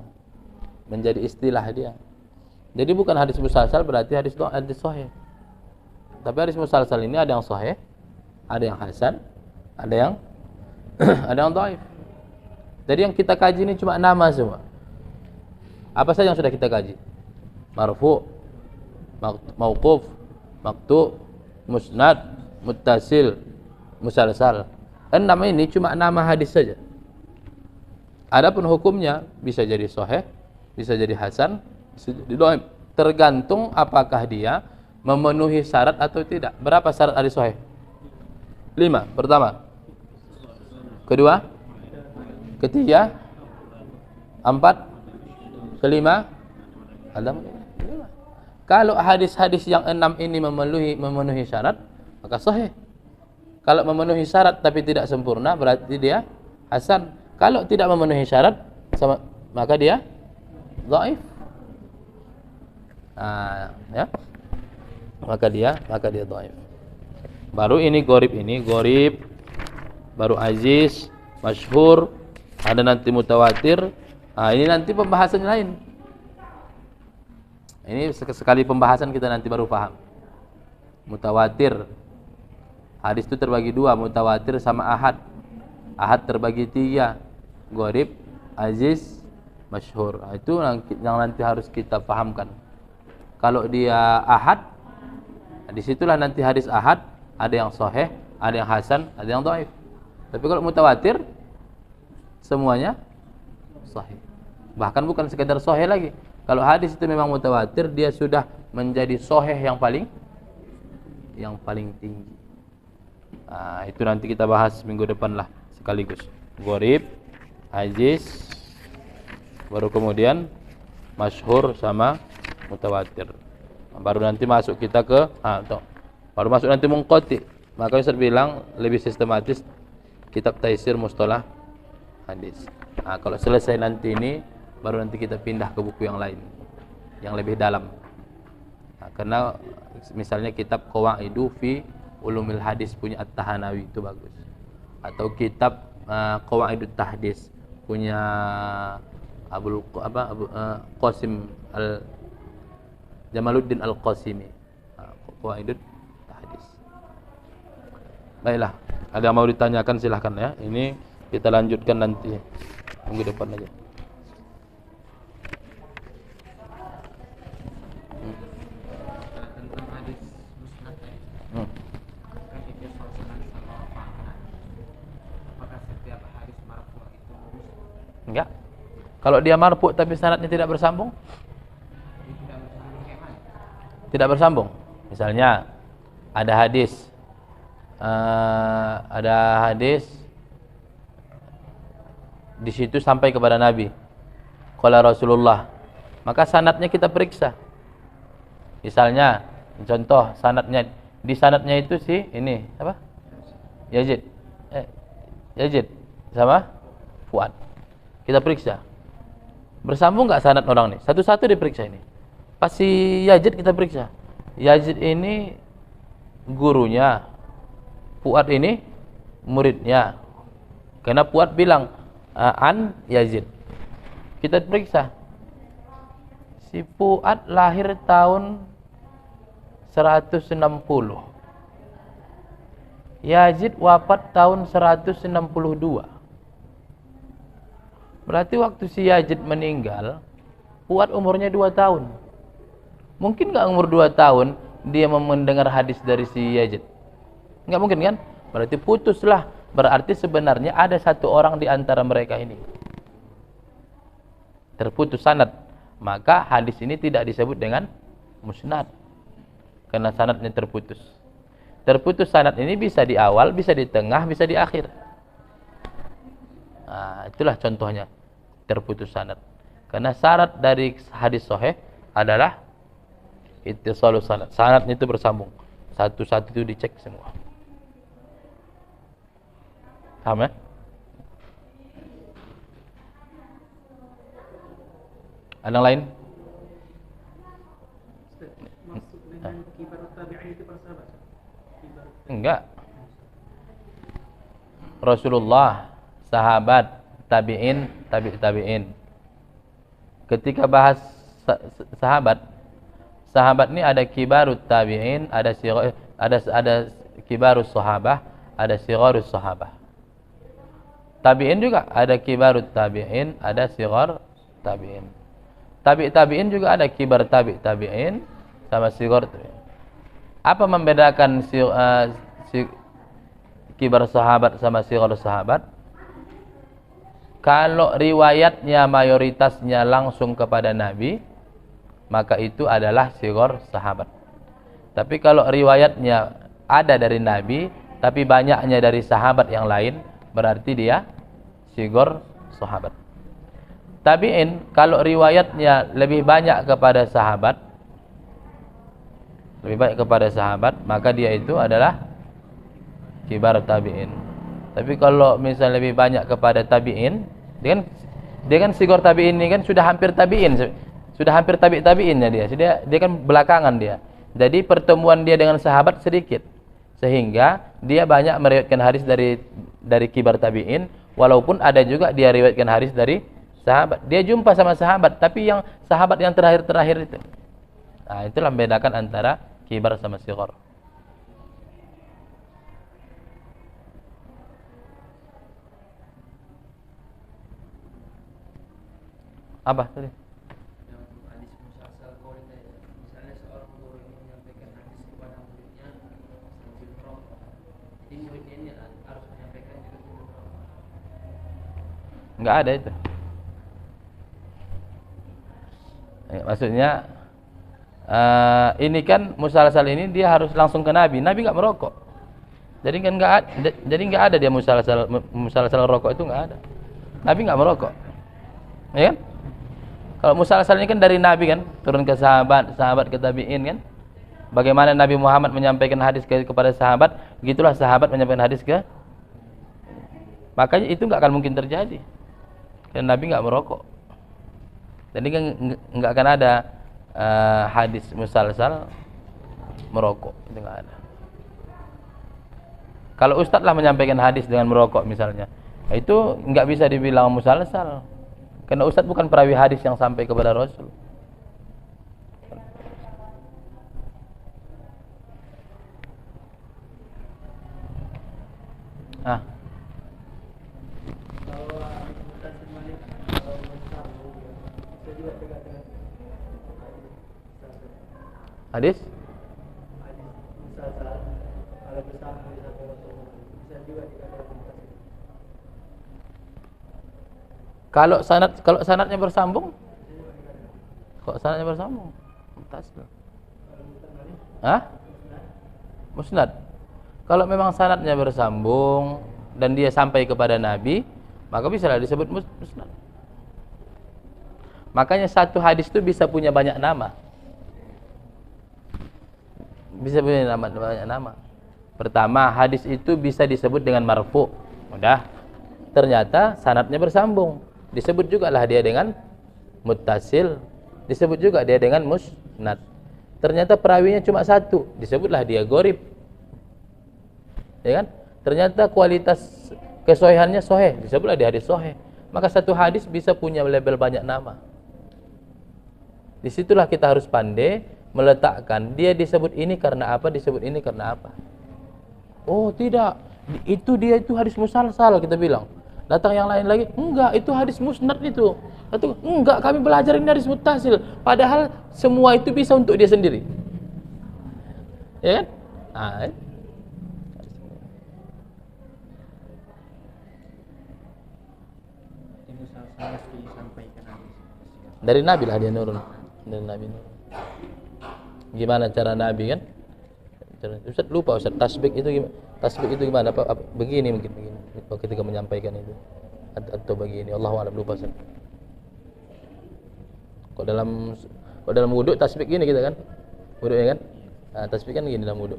Menjadi istilah dia. Jadi bukan hadis musalsal berarti hadis sahih. Tapi hadis musalsal ini ada yang sahih, ada yang hasan, ada yang ada yang dhaif. Jadi yang kita kaji ini cuma nama semua. Apa saja yang sudah kita kaji? Marfu, mauquf, maqtu, musnad, muttasil, musalsal. 6 ini cuma nama hadis saja. Adapun hukumnya bisa jadi sahih, bisa jadi hasan, bisa jadi dhaif. Tergantung apakah dia memenuhi syarat atau tidak. Berapa syarat hadis sahih? 5. Pertama. Kedua. Ketiga. 4. Kelima. Ada 5. Kalau hadis-hadis yang 6 ini memenuhi syarat, maka sahih. Kalau memenuhi syarat tapi tidak sempurna, berarti dia hasan. Kalau tidak memenuhi syarat, maka dia dhaif. Ya. Maka dia dhaif. Baru ini gharib, baru aziz, masyhur, ada nanti mutawatir. Ini nanti pembahasan lain. Ini sekali pembahasan kita nanti baru paham. Mutawatir. Hadis itu terbagi 2, mutawatir sama ahad. Ahad terbagi 3, gharib, aziz, masyhur. Nah, itu yang nanti harus kita pahamkan. Kalau dia ahad, disitulah nanti hadis ahad ada yang sahih, ada yang hasan, ada yang dhaif. Tapi kalau mutawatir semuanya sahih. Bahkan bukan sekedar sahih lagi. Kalau hadis itu memang mutawatir, dia sudah menjadi sahih yang paling tinggi. Nah, itu nanti kita bahas minggu depan lah sekaligus. Gharib, aziz, baru kemudian masyhur sama mutawatir. Baru nanti masuk kita ke baru masuk nanti munqati. Maka Ustaz bilang lebih sistematis kitab Taisir Mustalah Hadis. Nah, kalau selesai nanti ini baru nanti kita pindah ke buku yang lain yang lebih dalam. Nah, karena misalnya kitab Qawaidu fi Ulumil Hadis punya At-Tahanawi itu bagus. Atau kitab Qawaidut Tahdis punya Qasim Jamaluddin Al-Qasimi. Qawaidut Tahdis. Baiklah, ada yang mau ditanyakan silahkan ya. Ini kita lanjutkan nanti minggu depan aja. Tentang hadis musnad tadi. Kan itu soal sanad sama ma'na. Apakah setiap hadis marfu itu musnad? Enggak. Kalau dia marfu tapi sanadnya tidak bersambung? Tidak bersambung kayak mana? Tidak bersambung. Misalnya ada hadis di situ sampai kepada Nabi. Qala Rasulullah. Maka sanadnya kita periksa. Misalnya contoh di sanadnya itu ini apa? Yazid. Yazid sama Fuad. Kita periksa. Bersambung enggak sanad orang nih? Satu-satu diperiksa ini. Pas si Yazid kita periksa. Yazid ini gurunya, Fuad ini muridnya. Karena Fuad bilang an Yazid. Kita periksa. Si Fuad lahir tahun 160. Yazid wafat tahun 162. Berarti waktu si Yazid meninggal, Fuad umurnya 2 tahun. Mungkin enggak umur 2 tahun dia mendengar hadis dari si Yazid? Enggak mungkin kan? Berarti putuslah. Berarti sebenarnya ada satu orang di antara mereka ini. Terputus sanad. Maka hadis ini tidak disebut dengan musnad. Karena sanadnya terputus. Terputus sanad ini bisa di awal, bisa di tengah, bisa di akhir. Nah, itulah contohnya terputus sanad. Karena syarat dari hadis sahih adalah ittisalus sanad. Sanadnya itu bersambung. Satu-satu itu dicek semua. Paham ya? Ada yang lain? Maksud dengan kibar tabi'in itu para sahabat? Enggak. Rasulullah, sahabat, tabi'in, tabi'in. Ketika bahas sahabat ini ada kibarut tabi'in, ada kibarus sahabah, ada sigharus sahabah. Tabi'in juga ada kibarut tabi'in, ada sighar tabi'in. Tabi'in juga ada kibar tabi'in sama sighar tabi'in. Apa membedakan kibar sahabat sama sighar sahabat? Kalau riwayatnya mayoritasnya langsung kepada Nabi, maka itu adalah sighar sahabat. Tapi kalau riwayatnya ada dari Nabi, tapi banyaknya dari sahabat yang lain, berarti dia sighar sahabat. Tabi'in, kalau riwayatnya lebih banyak kepada sahabat, maka dia itu adalah kibar tabi'in. Tapi kalau misalnya lebih banyak kepada tabi'in, dia kan sighar tabi'in ini kan sudah hampir tabi'in, sudah hampir tabi'innya dia kan belakangan dia. Jadi pertemuan dia dengan sahabat sedikit, sehingga dia banyak meriwayatkan hadis dari kibar tabi'in, walaupun ada juga dia riwayatkan hadis dari sahabat. Dia jumpa sama sahabat, tapi yang sahabat yang terakhir itu. Nah, itulah membedakan antara kibar sama sighar. Apa tadi? Yang hadis musalsal qaulin tadi. Misalnya seorang guru ini menyampaikan hadis kepada muridnya sambil merokok. Jadi muridnya ini harus menyampaikan juga sambil merokok. Enggak ada itu. Maksudnya ini kan musalsal ini dia harus langsung ke Nabi. Nabi nggak merokok. Jadi kan nggak ada dia musalsal rokok itu nggak ada. Nabi nggak merokok. Ya kan? Kalau musalsal ini kan dari Nabi kan, turun ke sahabat ke tabi'in kan. Bagaimana Nabi Muhammad menyampaikan hadis kepada sahabat, begitulah sahabat menyampaikan hadis ke. Makanya itu nggak akan mungkin terjadi. Dan Nabi nggak merokok. Jadi kan nggak akan ada hadis musalsal merokok, itu nggak ada. Kalau ustadz lah menyampaikan hadis dengan merokok misalnya, itu nggak bisa dibilang musalsal, karena ustadz bukan perawi hadis yang sampai kepada Rasul. Kalau hadis mutasil Malik kalau bersambung bisa juga tegak dengan Hadis? hadis musalsal kalau bersambung sampai Rasulullah bisa juga dikatakan mutasil. Kalau sanadnya bersambung? Kok sanadnya bersambung? Mutasil. Hah? Musnad. Kalau memang sanadnya bersambung dan dia sampai kepada Nabi, maka bisalah disebut musnad. Makanya satu hadis itu bisa punya banyak nama. Bisa punya banyak nama. Pertama, hadis itu bisa disebut dengan marfu. Udah. Ternyata sanadnya bersambung. Disebut juga lah dia dengan muttasil. Disebut juga dia dengan musnad. Ternyata perawinya cuma satu. Disebutlah dia gharib. Ya kan? Ternyata kualitas kesohihannya soheh. Disebutlah dia hadis soheh. Maka satu hadis bisa punya label banyak nama. Disitulah kita harus pandai meletakkan dia disebut ini karena apa, disebut ini karena apa. Oh tidak, dia itu hadis musalsal kita bilang. Datang yang lain lagi, enggak, itu hadis musnad itu. Atau enggak, kami belajar ini hadis muttasil. Padahal semua itu bisa untuk dia sendiri. Ya kan? Nah, Musalsal mesti disampaikan hadis. dari Nabi lah dia nurun. Dari Nabi nurun. Gimana cara Nabi kan? Ustaz lupa Ustaz, tasbih itu gimana? Tasbih itu gimana? Apa begini mungkin begini. Ketika menyampaikan itu atau begini, Allahu a'lam, lupa Ustaz. Kok dalam wudhu tasbih gini kita kan? Wudhu ya kan? Nah, tasbih kan gini dalam wudhu.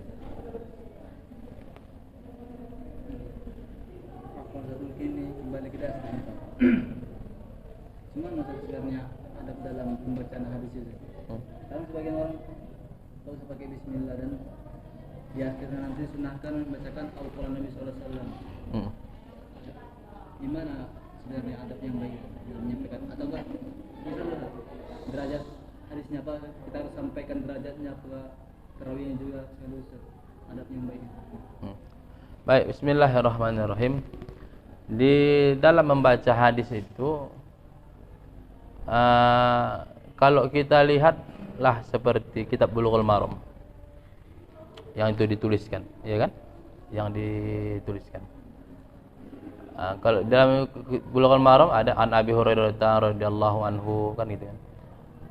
Mungkin ini kembali ke dasar. Cuma sebenarnya ada dalam pembacaan hadis itu. Karena sebagian orang tahu pakai Bismillah dan di akhirnya nanti sunahkan membacakan Al-Quran Nabi SAW. Gimana sebenarnya adab yang baik dalam menyampaikan atau enggak? Misalnya derajat hadisnya apa, kita harus sampaikan derajatnya apa, terawinya juga sekaligus adab yang baik. Baik, bismillahirrahmanirrahim. Di dalam membaca hadis itu kalau kita lihatlah seperti kitab Bulughul Maram yang itu dituliskan, ya kan? Yang dituliskan. Kalau dalam Bulughul Maram ada an Abi Hurairah radhiyallahu anhu kan gitu kan.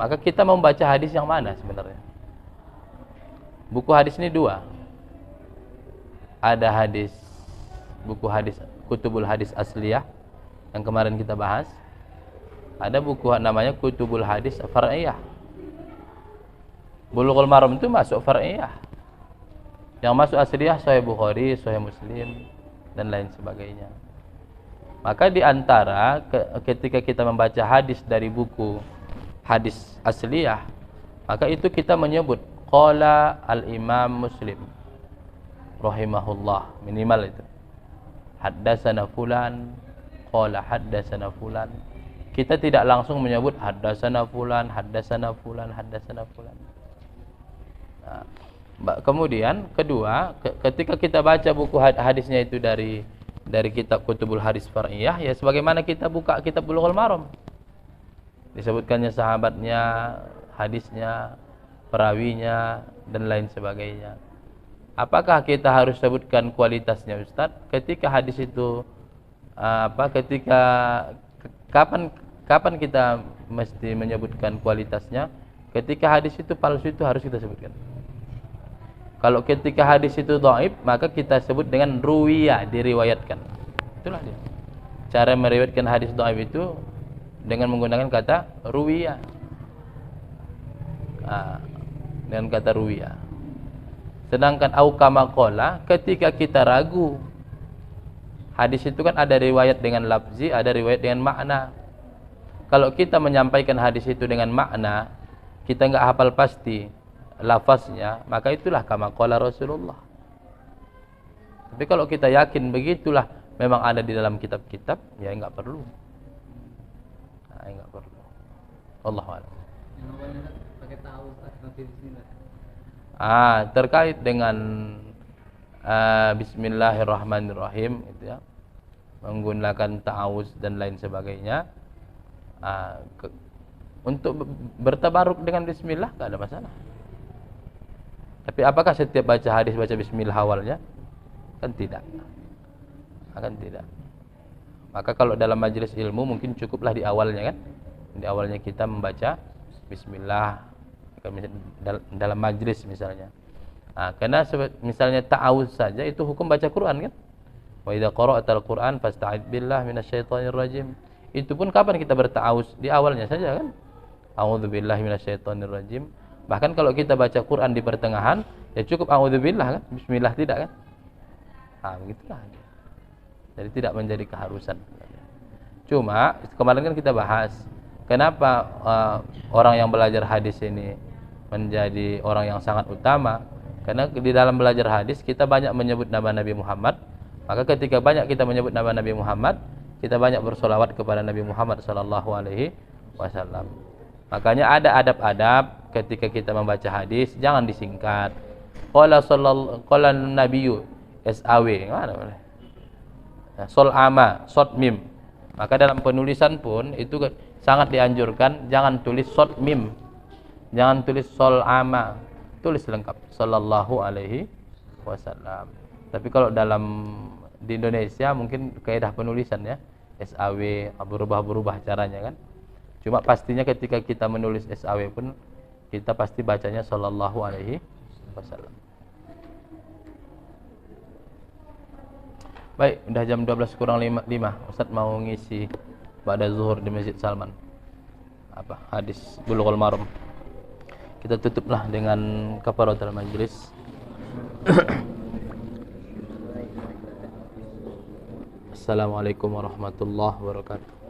Maka kita membaca hadis yang mana sebenarnya? Buku hadis ini dua. Ada buku hadis Kutubul Hadis Asliyah yang kemarin kita bahas. Ada buku namanya Kutubul Hadis Far'iyah. Bulughul Maram itu masuk Far'iyah. Yang masuk Asliyah Sahih Bukhari, Sahih Muslim dan lain sebagainya. Maka di antara ketika kita membaca hadis dari buku hadis Asliyah, maka itu kita menyebut qala al-Imam Muslim rahimahullah, minimal itu. Haddatsana fulan, qala haddatsana fulan. Kita tidak langsung menyebut haddatsana fulan, haddatsana fulan, haddatsana fulan. Nah, kemudian kedua, ketika kita baca buku hadisnya itu dari kitab Kutubul Hadis Far'iyah, ya sebagaimana kita buka kitab Bulughul Maram. disebutkannya sahabatnya, hadisnya, perawinya, dan lain sebagainya. Apakah kita harus sebutkan kualitasnya, Ustaz? Ketika hadis itu kapan kita mesti menyebutkan kualitasnya? Ketika hadis itu palsu, itu harus kita sebutkan. Kalau ketika hadis itu dhaif, maka kita sebut dengan ruwiya, diriwayatkan. Itulah dia. Cara meriwayatkan hadis dhaif itu dengan menggunakan kata ruwiya. Dengan kata ruwiya. Sedangkan au kama qala, ketika kita ragu, hadis itu kan ada riwayat dengan lafzi, ada riwayat dengan makna. Kalau kita menyampaikan hadis itu dengan makna, kita enggak hafal pasti lafaznya, maka itulah kama qala Rasulullah. Tapi kalau kita yakin begitulah memang ada di dalam kitab-kitab, ya enggak perlu. Enggak perlu. Wallahu a'lam. Yang awalnya pakai tahu tapi bismillah. Terkait dengan bismillahirrahmanirrahim itu ya, menggunakan ta'awuz dan lain sebagainya, untuk bertabaruk dengan bismillah tidak ada masalah. Tapi apakah setiap baca hadis baca bismillah awalnya? Kan tidak. Akan tidak. Maka kalau dalam majelis ilmu mungkin cukuplah di awalnya kan. Di awalnya kita membaca bismillah dalam majelis misalnya. Karena misalnya ta'awuz saja itu hukum baca Quran kan. Wa idza qara'tal Qur'an fasta'id billah minasyaitonir rajim. Itu pun kapan kita berta'awuz? Di awalnya saja kan. A'udzubillahi minasyaitonir rajim. Bahkan kalau kita baca Quran di pertengahan, ya cukup a'udzubillah kan, bismillah tidak kan? Begitulah. Jadi tidak menjadi keharusan. Cuma kemarin kan kita bahas, kenapa orang yang belajar hadis ini menjadi orang yang sangat utama? Karena di dalam belajar hadis kita banyak menyebut nama Nabi Muhammad. Maka ketika banyak kita menyebut nama Nabi Muhammad, kita banyak bersolawat kepada Nabi Muhammad sallallahu alaihi wasallam. Makanya ada adab-adab ketika kita membaca hadis, jangan disingkat. Qala nabiyyu SAW, mana boleh. Sol ama, sod mim. Maka dalam penulisan pun itu sangat dianjurkan jangan tulis sod mim. Jangan tulis sol ama. Tulis lengkap sallallahu alaihi wasallam. Tapi kalau di Indonesia mungkin kaidah penulisan ya, SAW berubah-berubah caranya kan. Cuma pastinya ketika kita menulis SAW pun kita pasti bacanya sallallahu alaihi wasallam. Baik, udah jam 12 kurang 5. Ustaz mau ngisi ba'da zuhur di Masjid Salman. Hadis Bulughul Maram. Kita tutuplah dengan kafaratul majlis. Assalamualaikum warahmatullahi wabarakatuh.